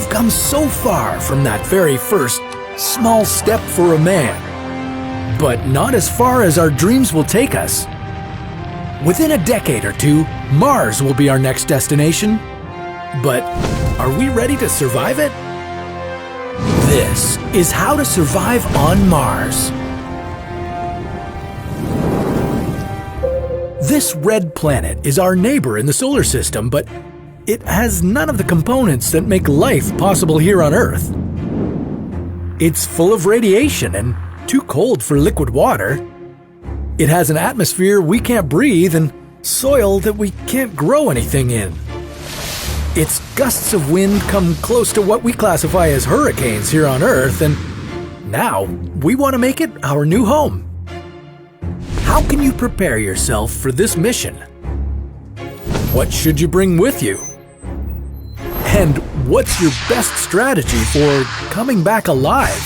We've come so far from that very first small step for a man, but not as far as our dreams will take us. Within a decade or two, Mars will be our next destination. But are we ready to survive it? This is how to survive on Mars. This red planet is our neighbor in the solar system, but it has none of the components that make life possible here on Earth. It's full of radiation and too cold for liquid water. It has an atmosphere we can't breathe and soil that we can't grow anything in. Its gusts of wind come close to what we classify as hurricanes here on Earth, and now we want to make it our new home. How can you prepare yourself for this mission? What should you bring with you? And what's your best strategy for coming back alive?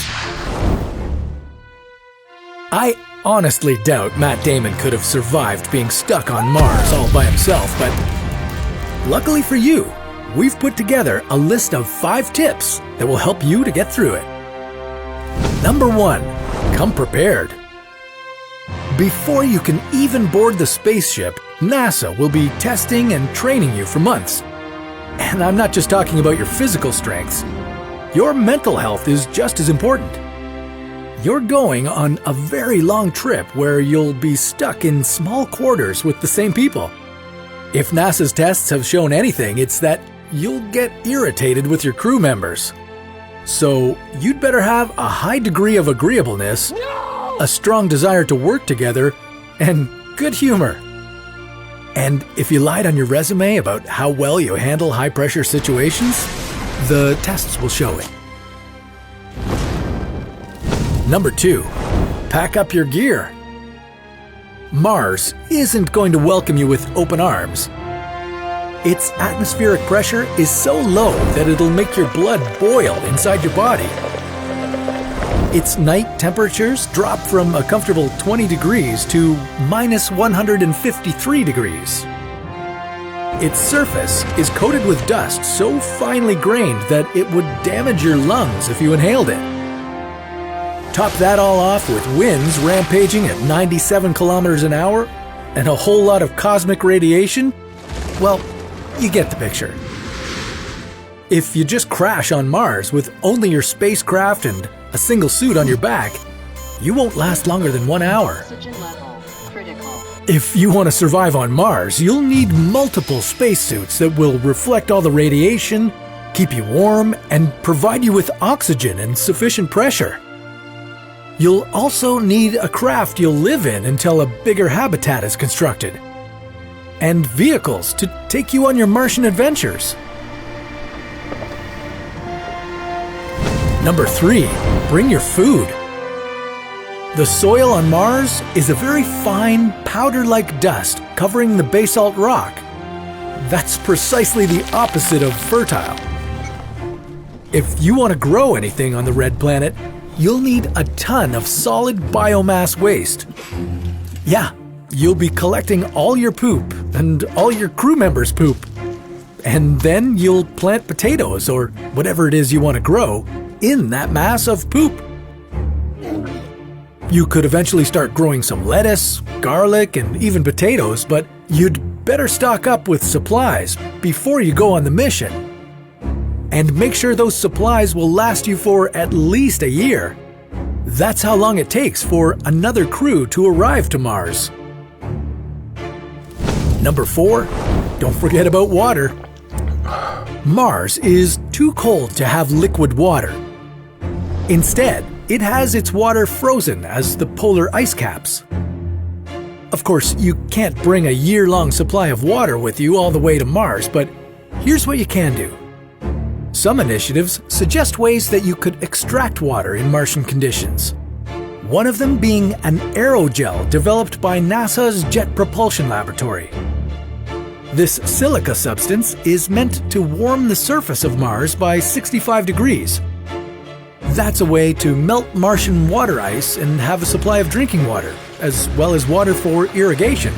I honestly doubt Matt Damon could have survived being stuck on Mars all by himself, but luckily for you, we've put together a list of 5 tips that will help you to get through it. Number 1, come prepared. Before you can even board the spaceship, NASA will be testing and training you for months. And I'm not just talking about your physical strengths. Your mental health is just as important. You're going on a very long trip where you'll be stuck in small quarters with the same people. If NASA's tests have shown anything, it's that you'll get irritated with your crew members. So you'd better have a high degree of agreeableness, a strong desire to work together, and good humor. And if you lied on your resume about how well you handle high-pressure situations, the tests will show it. Number 2, pack up your gear. Mars isn't going to welcome you with open arms. Its atmospheric pressure is so low that it'll make your blood boil inside your body. Its night temperatures drop from a comfortable 20 degrees to minus 153 degrees. Its surface is coated with dust so finely grained that it would damage your lungs if you inhaled it. Top that all off with winds rampaging at 97 kilometers an hour and a whole lot of cosmic radiation? Well, you get the picture. If you just crash on Mars with only your spacecraft and a single suit on your back, you won't last longer than 1 hour. If you want to survive on Mars, you'll need multiple spacesuits that will reflect all the radiation, keep you warm, and provide you with oxygen and sufficient pressure. You'll also need a craft you'll live in until a bigger habitat is constructed, and vehicles to take you on your Martian adventures. Number 3, bring your food. The soil on Mars is a very fine, powder-like dust covering the basalt rock. That's precisely the opposite of fertile. If you want to grow anything on the red planet, you'll need a ton of solid biomass waste. Yeah, you'll be collecting all your poop and all your crew members' poop. And then you'll plant potatoes or whatever it is you want to grow in that mass of poop. You could eventually start growing some lettuce, garlic, and even potatoes, but you'd better stock up with supplies before you go on the mission. And make sure those supplies will last you for at least a year. That's how long it takes for another crew to arrive to Mars. Number 4, don't forget about water. Mars is too cold to have liquid water. Instead, it has its water frozen as the polar ice caps. Of course, you can't bring a year-long supply of water with you all the way to Mars, but here's what you can do. Some initiatives suggest ways that you could extract water in Martian conditions. One of them being an aerogel developed by NASA's Jet Propulsion Laboratory. This silica substance is meant to warm the surface of Mars by 65 degrees. That's a way to melt Martian water ice and have a supply of drinking water, as well as water for irrigation.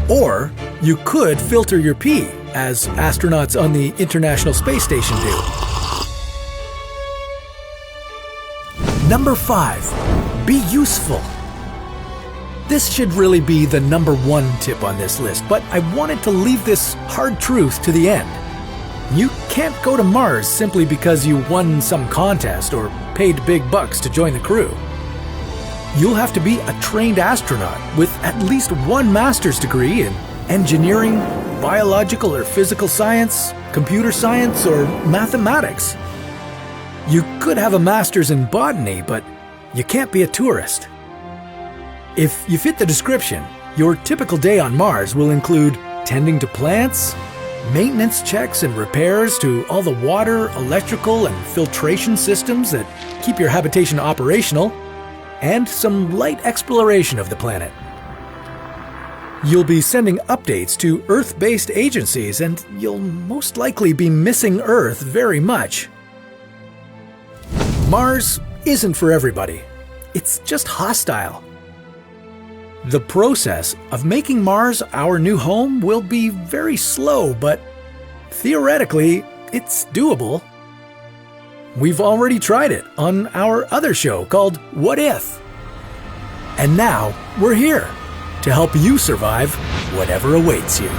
Or you could filter your pee as astronauts on the International Space Station do. Number 5. Be useful. This should really be the number 1 tip on this list, but I wanted to leave this hard truth to the end. You can't go to Mars simply because you won some contest or paid big bucks to join the crew. You'll have to be a trained astronaut with at least 1 master's degree in engineering, biological or physical science, computer science, or mathematics. You could have a master's in botany, but you can't be a tourist. If you fit the description, your typical day on Mars will include tending to plants, maintenance checks and repairs to all the water, electrical, and filtration systems that keep your habitation operational, and some light exploration of the planet. You'll be sending updates to Earth-based agencies, and you'll most likely be missing Earth very much. Mars isn't for everybody. It's just hostile. The process of making Mars our new home will be very slow, but theoretically, it's doable. We've already tried it on our other show called What If? And now we're here to help you survive whatever awaits you.